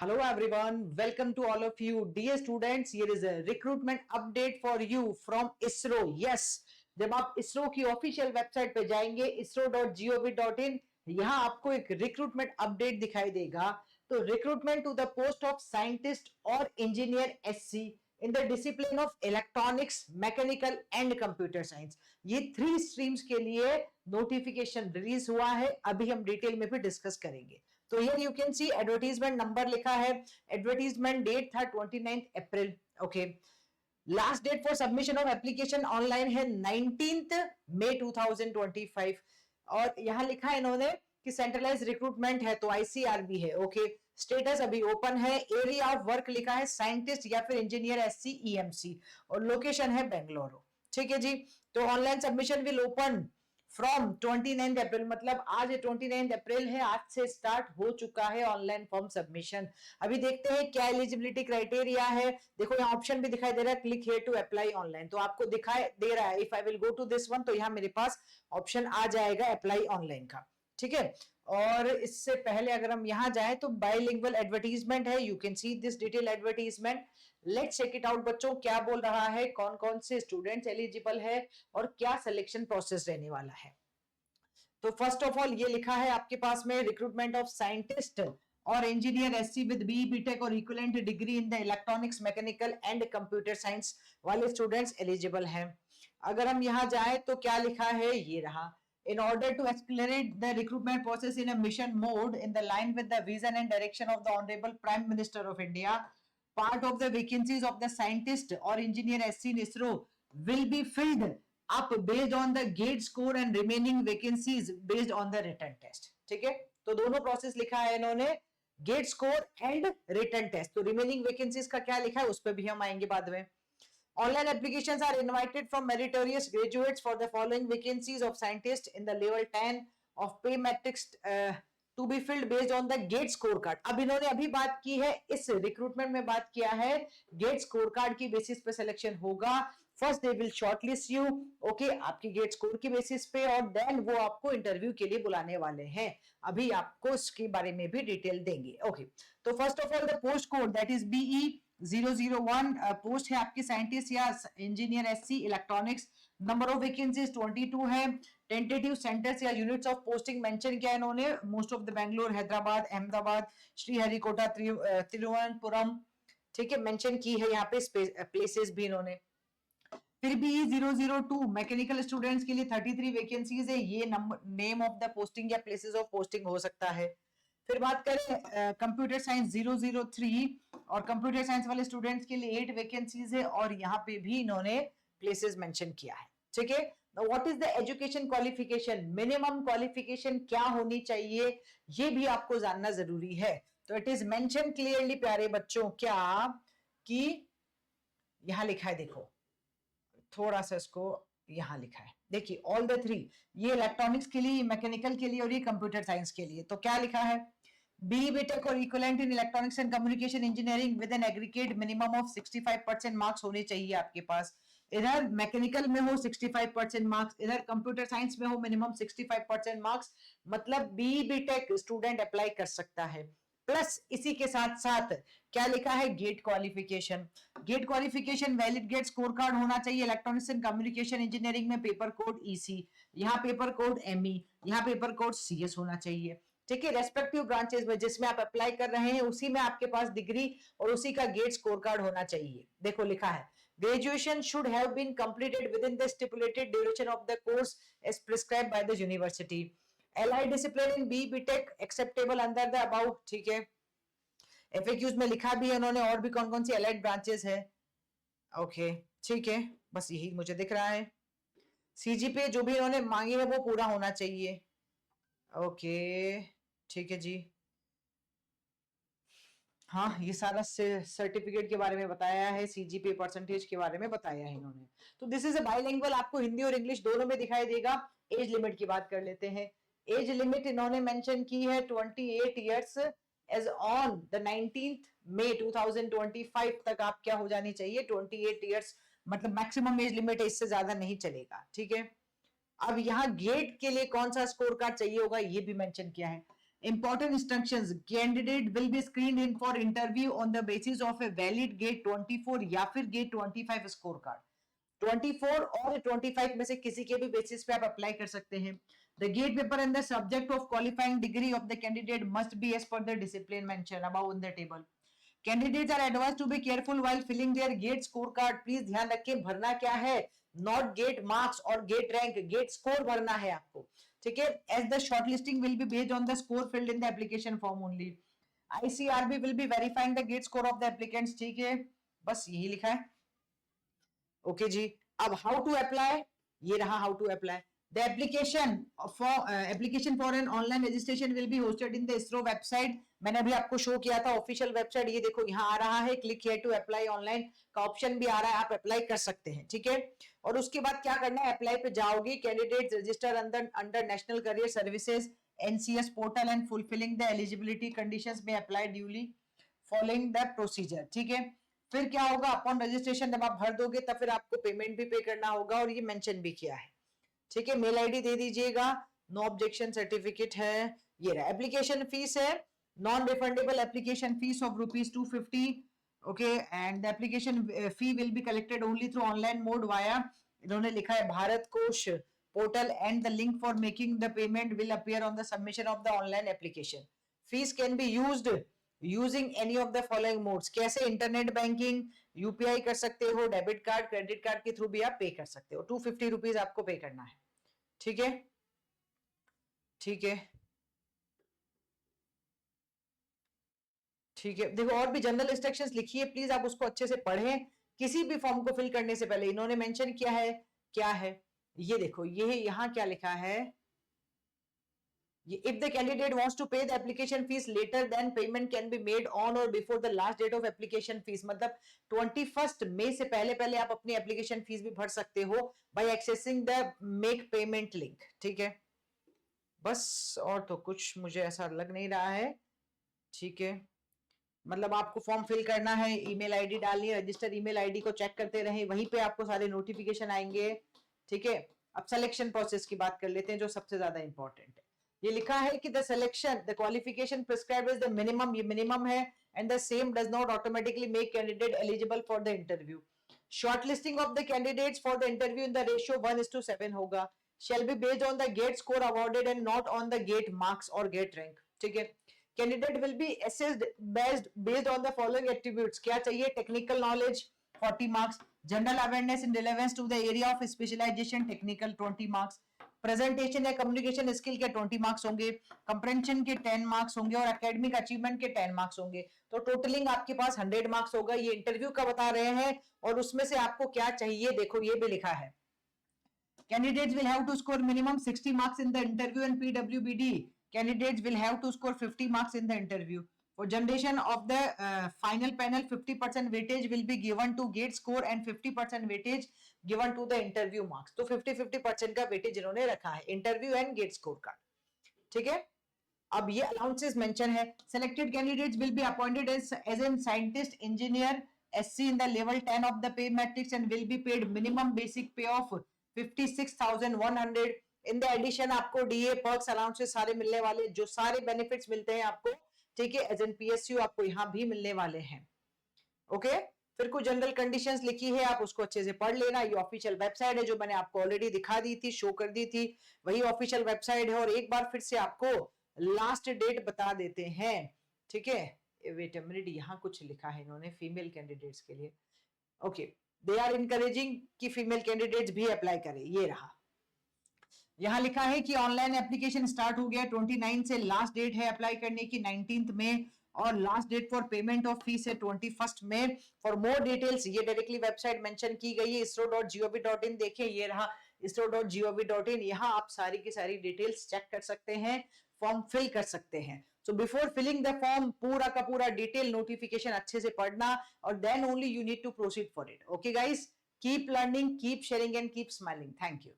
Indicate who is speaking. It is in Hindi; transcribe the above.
Speaker 1: Hello everyone, welcome to all of you. Dear students, here is a recruitment update for you from ISRO. Yes, जब आप इसरो की ऑफिशियल वेबसाइट पे जाएंगे isro.gov.in, यहाँ आपको एक रिक्रूटमेंट अपडेट दिखाई देगा. तो recruitment to the post of scientist और engineer SC in the discipline of electronics, mechanical and computer science, ये 3 स्ट्रीम्स के लिए नोटिफिकेशन रिलीज हुआ है. अभी हम डिटेल में भी डिस्कस करेंगे. तो here you can see advertisement number लिखा है. एडवर्टीजमेंट डेट था 29 April. Okay, last date for submission of application online है 19 मई 2025. और यहां लिखा है इन्होंने कि सेंट्रलाइज रिक्रूटमेंट है, तो आईसीआरबी है. ओके, स्टेटस अभी ओपन है. एरिया ऑफ वर्क लिखा है साइंटिस्ट या फिर इंजीनियर एससी ईएमसी, और लोकेशन है बेंगलुरु. ठीक है जी. तो online submission will open from 29 अप्रैल, मतलब आज 29 अप्रैल है, आज से स्टार्ट हो चुका है ऑनलाइन फॉर्म सबमिशन. अभी देखते हैं क्या एलिजिबिलिटी क्राइटेरिया है. देखो यहाँ ऑप्शन भी दिखाई दे रहा है, click here to apply online, तो आपको दिखाई दे रहा है. If I will go to this one, तो यहाँ मेरे पास ऑप्शन आ जाएगा अप्लाई ऑनलाइन का. ठीक है. और इससे पहले अगर हम यहां जाएं तो बाइलिंगुअल एडवर्टीजमेंट है. You can see this detail advertisement. Let's check it out बच्चों, क्या बोल रहा है, कौन कौन से स्टूडेंट्स एलिजिबल है और क्या सिलेक्शन प्रोसेस रहने वाला है. तो फर्स्ट ऑफ ऑल ये लिखा है आपके पास में रिक्रूटमेंट ऑफ साइंटिस्ट और engineer SC with B B Tech और equivalent degree in the electronics, mechanical and computer science वाले स्टूडेंट्स एलिजिबल हैं. अगर हम यहां जाएं तो क्या लिखा है, ये रहा. In order to accelerate the recruitment process in a mission mode in the line with the vision and direction of the Honorable Prime Minister of India, part of the vacancies of the scientist or engineer SC in ISRO will be filled up based on the gate score and remaining vacancies based on the written test. ठीक है, तो दोनों प्रोसेस लिखा है इन्होंने, gate score and written test. तो रिमेनिंग वैकेंसीज का क्या लिखा है उस पर भी हम आएंगे बाद में. Online applications are invited from meritorious graduates for the following vacancies of scientist in the level 10 of pay matrix to be filled based on the GATE scorecard. अब इन्होंने अभी बात की है, इस रिक्रूटमेंट में बात किया है गेट स्कोर कार्ड की बेसिस पे सिलेक्शन होगा. First they will shortlist you, okay, आपकी गेट स्कोर की बेसिस पे, और देन वो आपको इंटरव्यू के लिए बुलाने वाले हैं. अभी आपको इसके बारे में भी डिटेल देंगे. ओके, तो first of all the post code that is BE 001 post है आपकी साइंटिस्ट या engineer SC electronics. Number of vacancies 22 है. टेंटेटिव सेंटर्स या यूनिट्स ऑफ पोस्टिंग मेंशन किया इन्होंने, most of the Bangalore, Hyderabad, Ahmedabad, Sriharikota, Thiruvananthapuram. ठीक है, मेंशन की है यहाँ पे प्लेसेस भी इन्होंने. फिर भी 002 मैकेनिकल स्टूडेंट्स के लिए 33 वैकेंसीज है. ये नेम ऑफ द पोस्टिंग या प्लेसेस ऑफ पोस्टिंग हो सकता है. फिर बात करें कंप्यूटर साइंस 003, और कंप्यूटर साइंस वाले स्टूडेंट्स के लिए 8 वैकेंसीज है, और यहाँ पे भी इन्होंने प्लेसेस मेंशन किया है. ठीक है. What is the education qualification, minimum qualification क्या होनी चाहिए, ये भी आपको जानना जरूरी है. तो इट इज मेंशन क्लियरली प्यारे बच्चों, क्या कि यहां लिखा है, देखो थोड़ा सा इसको, यहां लिखा है, देखिए ऑल द 3, ये इलेक्ट्रॉनिक्स के लिए, मैकेनिकल के लिए और ये कंप्यूटर साइंस के लिए. तो क्या लिखा है, बी बीटेक और equivalent in electronics and communication engineering with an aggregate minimum of 65% marks होने चाहिए आपके पास. इधर मैकेनिकल में हो 65% मार्क्स, इधर कंप्यूटर साइंस में हो मिनिमम 65% मार्क्स, मतलब बी बीटेक स्टूडेंट अप्लाई कर सकता है. प्लस इसी के साथ साथ क्या लिखा है, GATE qualification. GATE qualification valid GATE score card होना चाहिए. इलेक्ट्रॉनिक्स एंड कम्युनिकेशन इंजीनियरिंग में पेपर कोड ईसी, यहाँ पेपर कोड एमई, यहाँ पेपर कोड सीएस होना चाहिए. ठीक है, रेस्पेक्टिव ब्रांचेस में जिसमें आप अप्लाई कर रहे हैं उसी में आपके पास डिग्री और उसी का गेट स्कोर कार्ड होना चाहिए. देखो लिखा है, graduation should have been completed within the stipulated duration of the course as prescribed by the university. Allied discipline in B BTech acceptable under the about. ठीक है, एफएक्यूज में लिखा भी है उन्होंने और भी कौन कौन सी एलाइड ब्रांचेस है. ओके ठीक है, बस यही मुझे दिख रहा है. सीजीपीए जो भी इन्होंने मांगी है वो पूरा होना चाहिए. ओके ठीक है जी. हाँ, ये सारा सर्टिफिकेट के बारे में बताया है, सीजीपीए परसेंटेज के बारे में बताया है इन्होंने. तो दिस इज अ बाइलिंगुअल, आपको हिंदी और इंग्लिश दोनों में दिखाई देगा. एज लिमिट की बात कर लेते हैं. एज लिमिट इन्होंने मेंशन की है 28 इयर्स एज ऑन द 19 मई 2025 तक आप क्या हो जानी चाहिए, 28 इयर्स, मतलब मैक्सिमम एज लिमिट है, इससे ज्यादा नहीं चलेगा. ठीक है. अब यहाँ गेट के लिए कौन सा स्कोर कार्ड चाहिए होगा ये भी मेंशन किया है. Important instructions: candidate will be screened in for interview on the basis of a valid GATE 24 या फिर GATE 25 स्कोर कार्ड. 24 और 25 में से किसी के भी बेसिस पे आप अप्लाई कर सकते हैं. The GATE paper and the subject of qualifying degree of the candidate must be as per the discipline mentioned above in the table. Candidates are advised to be careful while filling their GATE scorecard. Please ध्यान रखें, भरना क्या है, not GATE marks और GATE rank, GATE score भरना है आपको. ठीक है. As the shortlisting will be based on the score filled in the application form only. ICRB will be verifying the GATE score of the applicants. ठीक है, बस यही लिखा है. ओके जी. अब हाउ टू अप्लाई, ये रहा how to apply. The application for an online registration will be hosted in the ISRO website. मैंने अभी आपको शो किया था ऑफिशियल वेबसाइट, ये देखो यहाँ आ रहा है, click here to apply online का ऑप्शन भी आ रहा है, आप अप्लाई कर सकते हैं. ठीक है. और उसके बाद क्या करना है, अप्लाई पे जाओगे, candidate register under national career services NCS portal and fulfilling the eligibility conditions में apply duly following the procedure. ठीक है. फिर क्या होगा, अपॉन रजिस्ट्रेशन जब आप भर दोगे तब फिर आपको पेमेंट भी पे करना होगा और ये मेंशन भी किया है. ठीक है. मेल आईडी दे दीजिएगा, नो ऑब्जेक्शन सर्टिफिकेट है, ये रहा. एप्लीकेशन फीस है non refundable application fees of ₹250. Okay. And the application fee will be collected only through online mode via, इन्होंने लिखा है भारत कोश portal and the link for making the payment will appear on the submission of the online application. Fees can be used using any of the following modes. कैसे, इंटरनेट बैंकिंग, यूपीआई कर सकते हो, डेबिट कार्ड, क्रेडिट कार्ड के थ्रू भी आप पे कर सकते हो. ₹250 आपको पे करना है. ठीक है. ठीक है. ठीक है. देखो और भी जनरल इंस्ट्रक्शंस लिखी है, प्लीज आप उसको अच्छे से पढ़ें. किसी भी फॉर्म को फिल करने से पहले इन्होंने मेंशन किया है क्या है, ये देखो, ये यहाँ क्या लिखा है, if the candidate wants to pay the application fees later, then payment can be made on or before the last date of application fees. मतलब 21 मई से पहले पहले आप अपनी एप्लीकेशन फीस भी भर सकते हो by accessing the make payment link. ठीक है. बस और तो कुछ मुझे ऐसा लग नहीं रहा है. ठीक है. मतलब आपको फॉर्म फिल करना है, ईमेल आईडी डालनी है, रजिस्टर ईमेल आईडी को चेक करते रहें, वहीं पे आपको सारे नोटिफिकेशन आएंगे. ठीक है. अब सिलेक्शन प्रोसेस की बात कर लेते हैं जो सबसे ज्यादा इंपॉर्टेंट है. ये लिखा है कि the selection the qualification prescribed is the minimum, ये मिनिमम है, and the same does not automatically make candidate eligible for the interview. Shortlisting of the candidates for the interview in the ratio 1:7 होगा. shall be based on the GATE score awarded and not on the GATE marks or GATE rank. ठीक है. Candidate will be assessed based on the following attributes. क्या चाहिए, technical knowledge 40 marks, general awareness in relevance to the area of specialisation technical 20 marks, presentation या कम्युनिकेशन स्किल के 20 मार्क्स होंगे, कंप्रेंशन के 10 मार्क्स होंगे और एकेडमिक अचीवमेंट के 10 मार्क्स होंगे. तो टोटलिंग आपके पास 100 मार्क्स होगा. ये इंटरव्यू का बता रहे हैं और उसमें से आपको क्या चाहिए, देखो ये भी लिखा है. Candidates will have to score minimum 60 marks in the interview and PWBD. Candidates will have to score 50 marks in the interview. For generation of the final panel, 50% weightage will be given to GATE score and 50% weightage given to the interview marks. तो 50-50% का weightage इन्होंने रखा है interview and GATE score का. ठीक है. अब ये allowances mention है. Selected candidates will be appointed as a scientist, engineer, SC in the level 10 of the pay matrix and will be paid minimum basic pay of 56,100. In the addition आपको डीए पर्क्स अलाउंसेस सारे मिलने वाले, जो सारे बेनिफिट्स मिलते हैं आपको. ठीक है. एज एन पीएसयू आपको यहाँ भी मिलने वाले हैं. ओके. फिर कुछ जनरल कंडीशंस लिखी है, आप उसको अच्छे से पढ़ लेना. ये ऑफिशियल वेबसाइट है जो मैंने आपको ऑलरेडी दिखा दी थी, शो कर दी थी, वही ऑफिशियल वेबसाइट है. और एक बार फिर से आपको लास्ट डेट बता देते हैं. ठीक है. वेट अ मिनट, यहाँ कुछ लिखा है इन्होंने फीमेल कैंडिडेट्स के लिए. ओके. दे आर इनकरेजिंग कि फीमेल कैंडिडेट्स भी अप्लाई करें. ये रहा, यहां लिखा है कि ऑनलाइन एप्लीकेशन स्टार्ट हो गया 29 से. लास्ट डेट है अप्लाई करने की 19 मई और last date for payment of fees है 21 मई. फॉर मोर डिटेल्स ये डायरेक्टली वेबसाइट मेंशन की गई है isro.gov.in. देखिए ये रहा isro.gov.in. यहाँ आप सारी की सारी डिटेल्स चेक कर सकते हैं, फॉर्म फिल कर सकते हैं. So before filling the form, पूरा का पूरा डिटेल नोटिफिकेशन अच्छे से पढ़ना और then only you need to proceed for it. Okay guys, keep learning, keep sharing and keep smiling. Thank you.